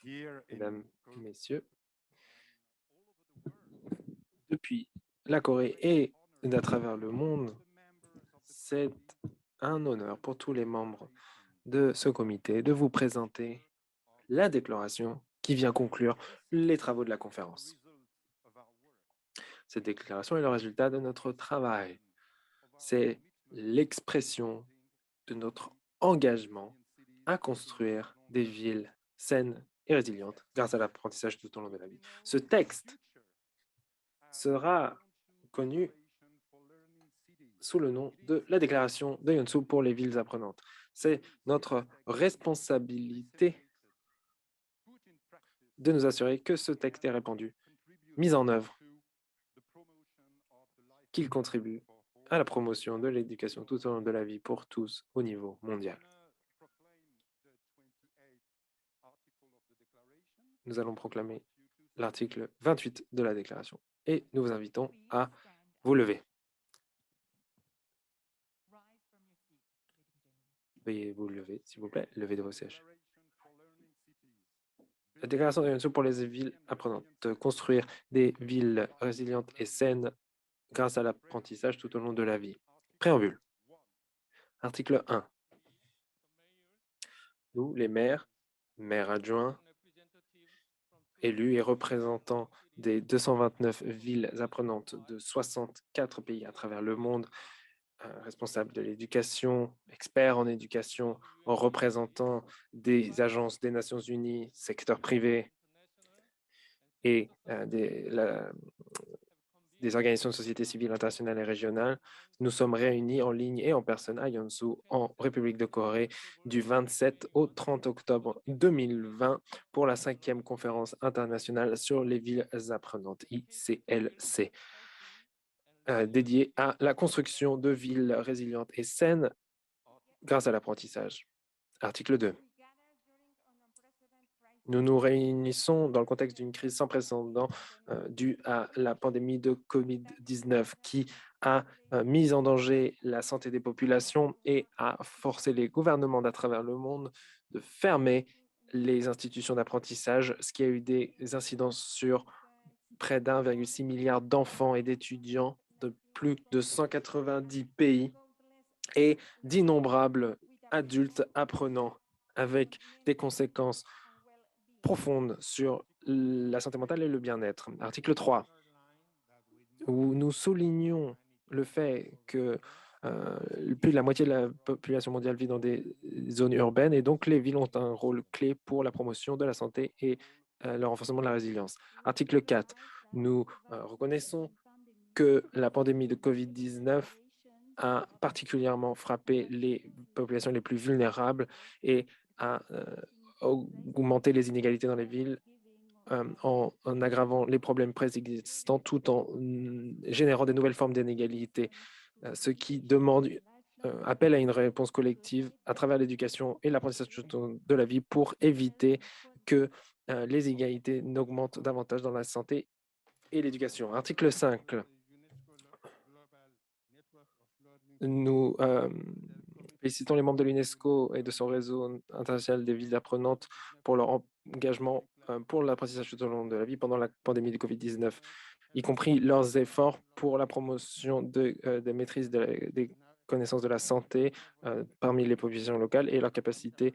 Mesdames, Messieurs, depuis la Corée et d'à travers le monde, c'est un honneur pour tous les membres de ce comité de vous présenter la déclaration qui vient conclure les travaux de la conférence. Cette déclaration est le résultat de notre travail. C'est l'expression de notre engagement à construire des villes saines et résilientes grâce à l'apprentissage tout au long de la vie. Ce texte sera connu sous le nom de la déclaration de Yonsu pour les villes apprenantes. C'est notre responsabilité de nous assurer que ce texte est répandu, mis en œuvre, qu'il contribue à la promotion de l'éducation tout au long de la vie pour tous au niveau mondial. Nous allons proclamer l'article 28 de la déclaration et nous vous invitons à vous lever. Veuillez vous lever, s'il vous plaît, levez de vos sièges. La déclaration de Yonsu pour les villes apprenantes, construire des villes résilientes et saines grâce à l'apprentissage tout au long de la vie. Préambule. Article 1. Nous, les maires, maires adjoints, élus et représentants des 229 villes apprenantes de 64 pays à travers le monde, responsables de l'éducation, experts en éducation, en représentant des agences des Nations Unies, secteur privé et des organisations de société civile internationales et régionales. Nous sommes réunis en ligne et en personne à Yeonsu, en République de Corée, du 27 au 30 octobre 2020 pour la 5e conférence internationale sur les villes apprenantes, ICLC, dédiée à la construction de villes résilientes et saines grâce à l'apprentissage. Article 2. Nous nous réunissons dans le contexte d'une crise sans précédent due à la pandémie de COVID-19 qui a mis en danger la santé des populations et a forcé les gouvernements d'à travers le monde de fermer les institutions d'apprentissage, ce qui a eu des incidences sur près d'1,6 milliard d'enfants et d'étudiants de plus de 190 pays et d'innombrables adultes apprenants avec des conséquences profonde sur la santé mentale et le bien-être. Article 3, où nous soulignons le fait que plus de la moitié de la population mondiale vit dans des zones urbaines et donc les villes ont un rôle clé pour la promotion de la santé et le renforcement de la résilience. Article 4, nous reconnaissons que la pandémie de COVID-19 a particulièrement frappé les populations les plus vulnérables et a augmenté les inégalités dans les villes en aggravant les problèmes préexistants tout en générant des nouvelles formes d'inégalité, ce qui demande appel à une réponse collective à travers l'éducation et l'apprentissage tout au long de la vie pour éviter que les inégalités n'augmentent davantage dans la santé et l'éducation. Article 5. Nous félicitons les membres de l'UNESCO et de son réseau international des villes apprenantes pour leur engagement pour l'apprentissage tout au long de la vie pendant la pandémie du COVID-19, y compris leurs efforts pour la promotion de maîtrise des connaissances de la santé parmi les populations locales et leur capacité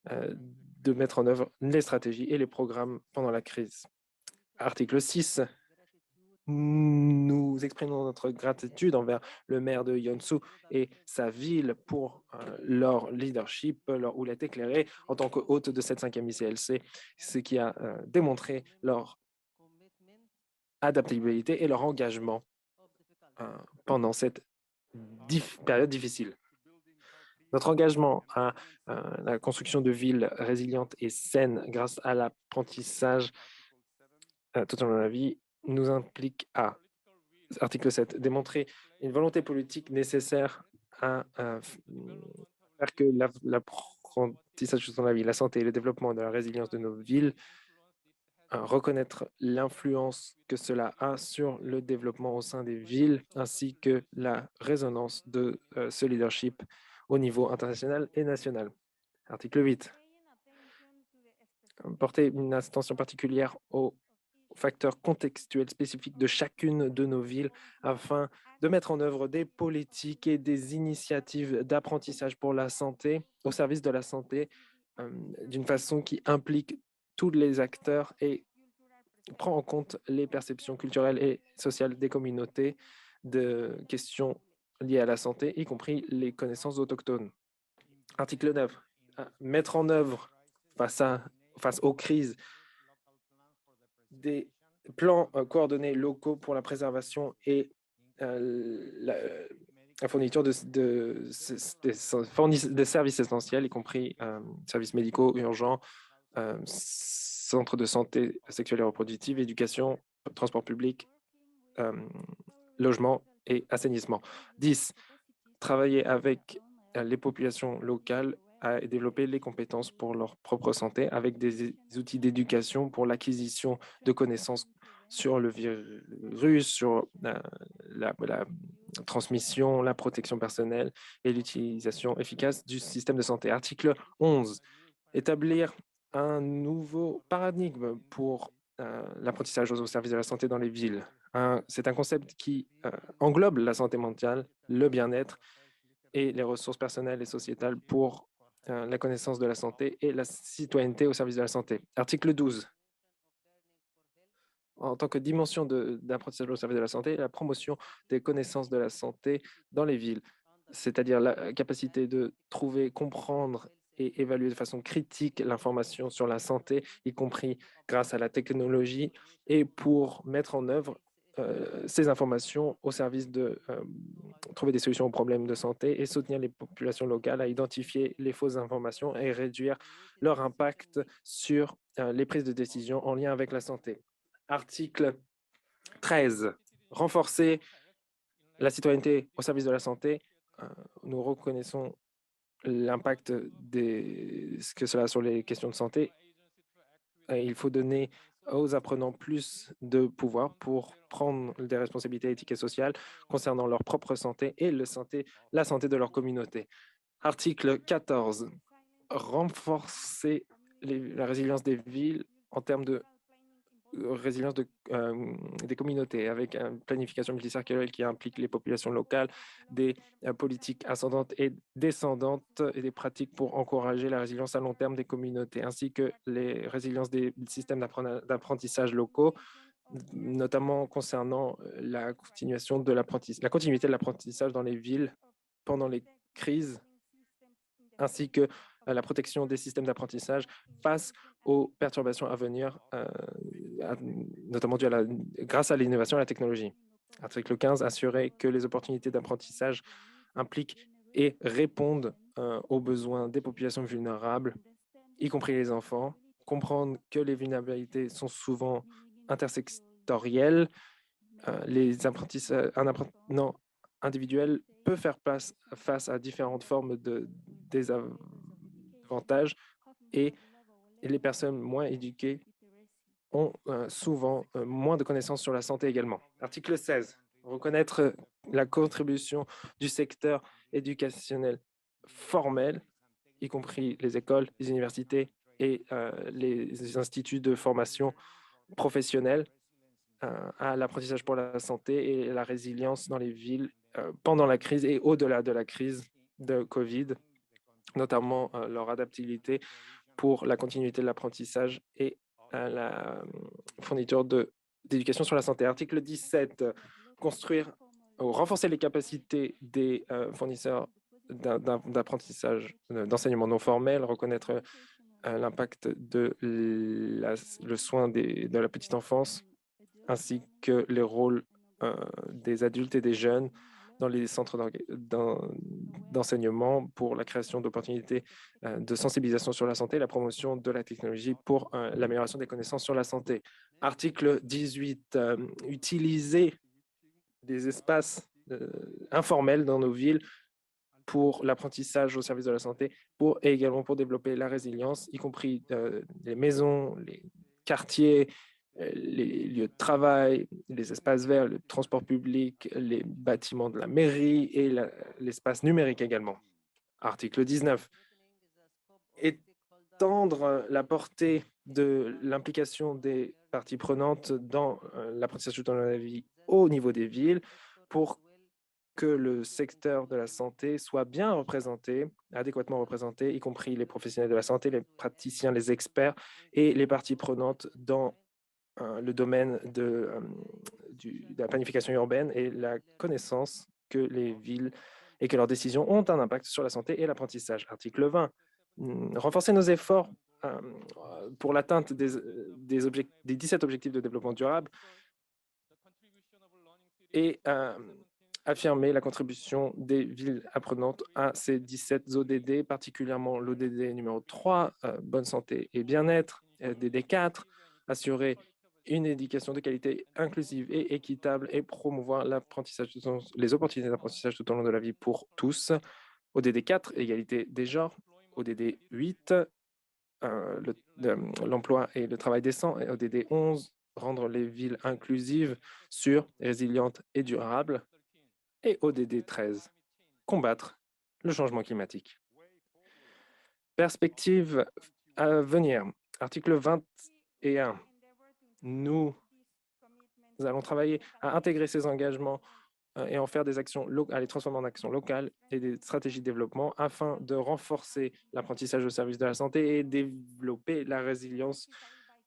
de mettre en œuvre les stratégies et les programmes pendant la crise. Article 6. Nous exprimons notre gratitude envers le maire de Yeonsu et sa ville pour leur leadership, leur houlette éclairée en tant que hôte de cette 5e ICLC, ce qui a démontré leur adaptabilité et leur engagement pendant cette période difficile. Notre engagement à la construction de villes résilientes et saines grâce à l'apprentissage tout au long de la vie nous implique à article 7, démontrer une volonté politique nécessaire à faire que l'apprentissage tout au long de la vie, la santé et le développement de la résilience de nos villes, reconnaître l'influence que cela a sur le développement au sein des villes, ainsi que la résonance de ce leadership au niveau international et national. Article 8. porter une attention particulière aux facteurs contextuels spécifiques de chacune de nos villes afin de mettre en œuvre des politiques et des initiatives d'apprentissage pour la santé, au service de la santé, d'une façon qui implique tous les acteurs et prend en compte les perceptions culturelles et sociales des communautés de questions liées à la santé, y compris les connaissances autochtones. Article 9. Mettre en œuvre face aux crises des plans coordonnés locaux pour la préservation et la fourniture de services essentiels, y compris services médicaux urgents, centres de santé sexuelle et reproductive, éducation, transport public, euh, logement et assainissement. 10. Travailler avec les populations locales à développer les compétences pour leur propre santé avec des outils d'éducation pour l'acquisition de connaissances sur le virus, sur la transmission, la protection personnelle et l'utilisation efficace du système de santé. Article 11. Établir un nouveau paradigme pour l'apprentissage au service de la santé dans les villes. C'est un concept qui englobe la santé mentale, le bien-être et les ressources personnelles et sociétales pour la connaissance de la santé et la citoyenneté au service de la santé. Article 12. En tant que dimension d'apprentissage au service de la santé, la promotion des connaissances de la santé dans les villes, c'est-à-dire la capacité de trouver, comprendre et évaluer de façon critique l'information sur la santé, y compris grâce à la technologie, et pour mettre en œuvre ces informations au service de trouver des solutions aux problèmes de santé et soutenir les populations locales à identifier les fausses informations et réduire leur impact sur les prises de décision en lien avec la santé. Article 13. Renforcer la citoyenneté au service de la santé. Nous reconnaissons l'impact que cela a sur les questions de santé. Il faut donner aux apprenants plus de pouvoir pour prendre des responsabilités éthiques et sociales concernant leur propre santé et la santé de leur communauté. Article 14. Renforcer la résilience des villes en termes de résilience des communautés avec une planification multisectorielle qui implique les populations locales, des politiques ascendantes et descendantes et des pratiques pour encourager la résilience à long terme des communautés, ainsi que les résiliences des systèmes d'apprentissage locaux, notamment concernant la continuité de l'apprentissage dans les villes pendant les crises, ainsi que la protection des systèmes d'apprentissage face aux perturbations à venir, notamment grâce à l'innovation et à la technologie. Article 15, assurer que les opportunités d'apprentissage impliquent et répondent aux besoins des populations vulnérables, y compris les enfants. Comprendre que les vulnérabilités sont souvent intersectorielles. Un apprenant individuel peut faire face à différentes formes de désavantages et les personnes moins éduquées ont souvent moins de connaissances sur la santé également. Article 16. Reconnaître la contribution du secteur éducationnel formel, y compris les écoles, les universités et les instituts de formation professionnelle à l'apprentissage pour la santé et la résilience dans les villes pendant la crise et au-delà de la crise de COVID, notamment leur adaptabilité pour la continuité de l'apprentissage et la fourniture d'éducation sur la santé. Article 17, construire ou renforcer les capacités des fournisseurs d'apprentissage, d'enseignement non formel, reconnaître l'impact de le soin de la petite enfance, ainsi que les rôles des adultes et des jeunes dans les centres d'enseignement pour la création d'opportunités de sensibilisation sur la santé et la promotion de la technologie pour l'amélioration des connaissances sur la santé. Article 18, utiliser des espaces informels dans nos villes pour l'apprentissage au service de la santé et également pour développer la résilience, y compris les maisons, les quartiers, les lieux de travail, les espaces verts, le transport public, les bâtiments de la mairie et l'espace numérique également. Article 19. Étendre la portée de l'implication des parties prenantes dans l'apprentissage tout au long de la vie au niveau des villes pour que le secteur de la santé soit bien représenté, adéquatement représenté, y compris les professionnels de la santé, les praticiens, les experts et les parties prenantes dans le domaine de la planification urbaine et la connaissance que les villes et que leurs décisions ont un impact sur la santé et l'apprentissage. Article 20, renforcer nos efforts pour l'atteinte des 17 objectifs de développement durable et affirmer la contribution des villes apprenantes à ces 17 ODD, particulièrement l'ODD numéro 3, bonne santé et bien-être, DD 4, assurer une éducation de qualité inclusive et équitable et promouvoir l'apprentissage, les opportunités d'apprentissage tout au long de la vie pour tous. ODD 4, égalité des genres. ODD 8, l'emploi et le travail décent. Et ODD 11, rendre les villes inclusives, sûres, résilientes et durables. Et ODD 13, combattre le changement climatique. Perspective à venir. Article 21. Nous allons travailler à intégrer ces engagements et en faire des actions, à les transformer en actions locales et des stratégies de développement afin de renforcer l'apprentissage au service de la santé et développer la résilience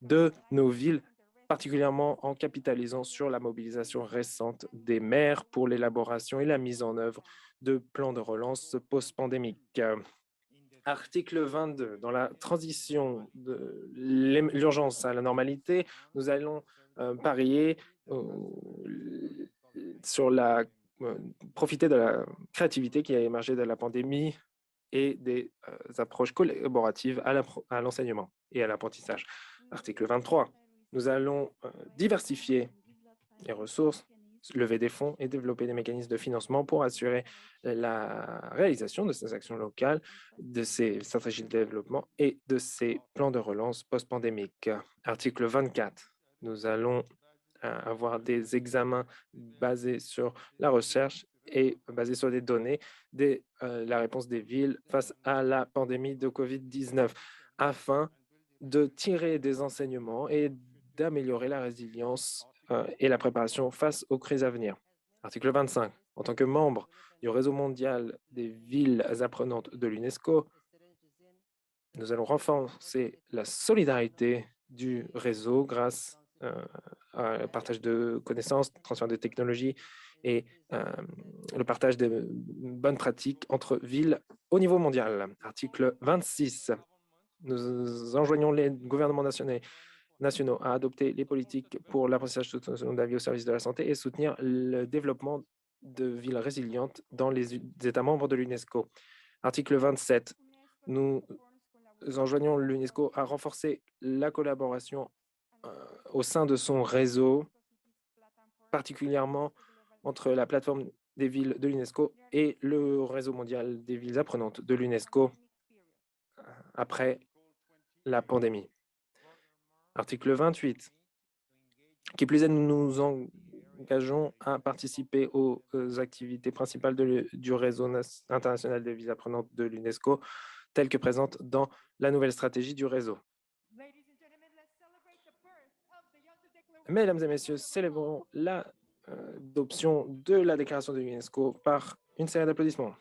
de nos villes, particulièrement en capitalisant sur la mobilisation récente des maires pour l'élaboration et la mise en œuvre de plans de relance post-pandémique. Article 22. Dans la transition de l'urgence à la normalité, nous allons parier sur profiter de la créativité qui a émergé de la pandémie et des approches collaboratives à l'enseignement et à l'apprentissage. Article 23. Nous allons diversifier les ressources, lever des fonds et développer des mécanismes de financement pour assurer la réalisation de ces actions locales, de ces stratégies de développement et de ces plans de relance post-pandémique. Article 24. Nous allons avoir des examens basés sur la recherche et basés sur des données de la réponse des villes face à la pandémie de COVID-19 afin de tirer des enseignements et d'améliorer la résilience et la préparation face aux crises à venir. Article 25. En tant que membre du réseau mondial des villes apprenantes de l'UNESCO, nous allons renforcer la solidarité du réseau grâce un partage de connaissances, transfert de technologies et le partage de bonnes pratiques entre villes au niveau mondial. Article 26. Nous enjoignons les gouvernements nationaux à adopter les politiques pour l'apprentissage tout au long de la vie au service de la santé et soutenir le développement de villes résilientes dans les États membres de l'UNESCO. Article 27. Nous enjoignons l'UNESCO à renforcer la collaboration au sein de son réseau, particulièrement entre la plateforme des villes de l'UNESCO et le réseau mondial des villes apprenantes de l'UNESCO après la pandémie. Article 28. Qui plus est, nous nous engageons à participer aux activités principales du réseau international des villes apprenantes de l'UNESCO, telles que présentes dans la nouvelle stratégie du réseau. Mesdames et messieurs, célébrons l'adoption de la déclaration de l'UNESCO par une série d'applaudissements.